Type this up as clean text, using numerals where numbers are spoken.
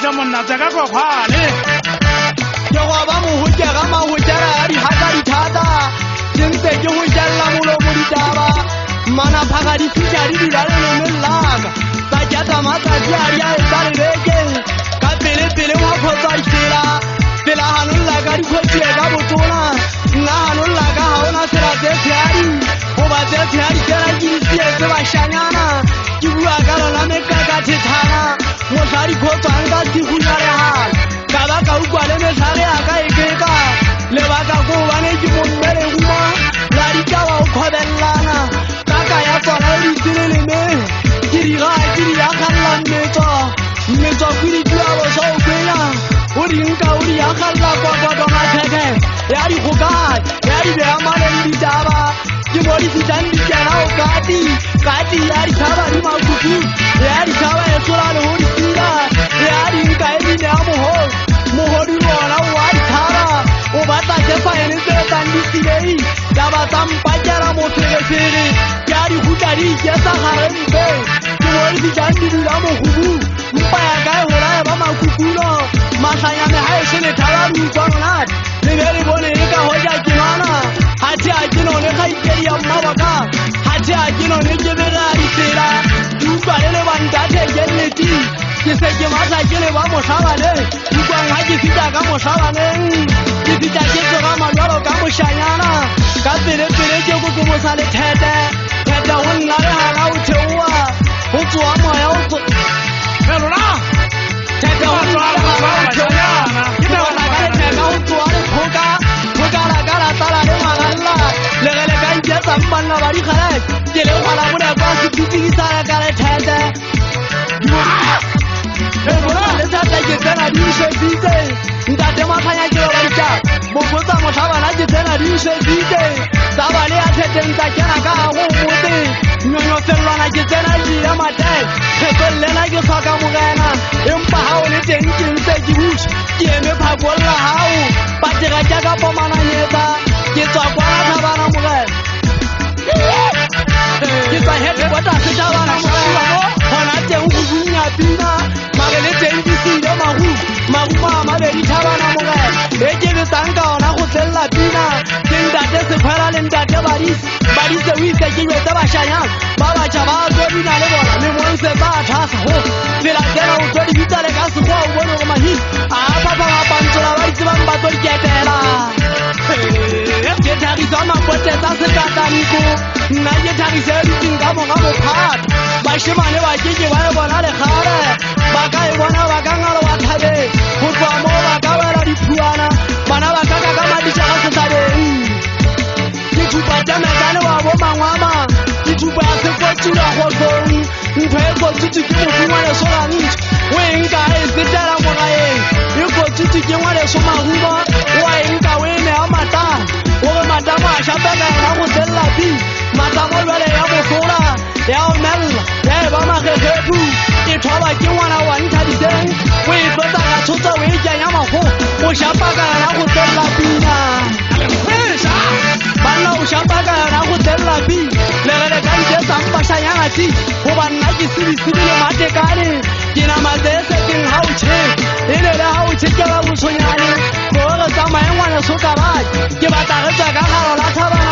tša monna tseka kopane ke go ba mohokega mahokela ya dihaka dithata ke ntse ke go jella molomo ditaba manaphaga di fiša di dula lelemeng laka tsa jata matsatsi a di a etsa lebekeng ka pelepele wa kgotsa išela pelaganong la ka dikgwetsie ka botona nnaganong la ka ga ona tsela tse tshehadi goba tse tshehadi tsela ke disietse bašanyana ke bua ka lona mekaka thethana motlha dikgotswang ka segunyalegang ka ba ka ukwa le metlhage ya ka ekeka lebaka ko bane ke mommeleguma la dikaba o kgobellana kaka ya tsona le ditseleleme ke diga ke di akgalla mmetswa kwiditua bosa o kwenya o dinka o di akgalla kwakwato matheke ya dikgokane ya dibeya mane le ditaba ke mo di fitlhang dikena o kati ya ditshaba di makuku ya ditshaba e tsola le go ditila ya dinka e dine ya mogodu lona o a dithaba o batla kefaene tse tang ditsilei taba tsa mpakela moferefere ke a dikgutla di iketsa garempe ke mo di fitlhang di dula mogubu mpa ya ka e gola e ba makukuno matlhanyame ga e se lethaba lutswanonate le be le bone e ka goja ke ngwana gate a ke none ga ikedi ya mmabaka gate a ke none ke bega ditsela ke utlwa le lebantate ke nneti ke se ke matla ke le ba motlhabane utlwang ga ke fita ka motlhabaneng ke fita ke tsoga malwalo ka mošanyana ka pelepele ke ko ke mosa le thete go nna le gana o theoa go tsoa moya o felona thete go nna le gana o theoa ke bona ka letheka go tsoa le kgokala ka latala le magalla legele ka iketsang banna ba dikgale ke le gala bone kwa sepitsikisana ka lethete le thata ke tsena di išeditse ntate matlhanya ke babaita bokotsa motlhabana ke tsena di išeditse taba le ya theteng tsa kena ka ga go motse nyonyofelelwana ke tsena dile matek kgetollela ke tlhoka mogena empa ga o le teng ke ntse ke buša ke eme phakolola gao patega jaaka pomananyetsa ke tswa kwana thabana mogena ke tswa headquarter setšhabana mogena gona teng go bunya pina mare le teng ke sile maguma a mabedi thabana mogena e ke betsang ka ona go tlelela pina ke ntate sekgwela le ntate badise o itse ke jwetse bašanyana ba batšha ba tlo bina le bona memonse tsa thasa go tsela tsena o tlo dibitsa le ka segoa o bone go mahii a papagapantsola ba itsebang ba tlo diketela ke tlhagisa mapote tsa setataniko nna ke tlhagisa e ditseng ka moga mophata bašemane ba keke ba e bona legare ba ka e bona ba ka ngalo wa thabeng go tloa moo ba ka wela diphuana bana ba kaka ka madiša ga sethabeng ke thupa temekane wa bo mangwama ke thupa ya sekotsula gotlong ntho e kotsutse ke mofungwaneso gantši o enka e setela mogaeng e kotsutse ke ngwaneso maguma o a enka o ene ya matamo ore matamo a šapeka yona go tselela pi matamo lwele ya mosola ya omelela ya e ba magegepu e thoba ke ngwana wa nthabiseng o e tlotsa ka tshotsa o e kenya mago o šapaka yona go tselela pina banna o šapaka yona go tselela pi legele ka iketsang bašanyana goba nna ke sebisibi le matekane ke namatseeseteng ga o tšhe e le le ga o tšhekela botshonyane gore tsamaye ngwaneso ka bake ke batla ge tswa ka garo la thaba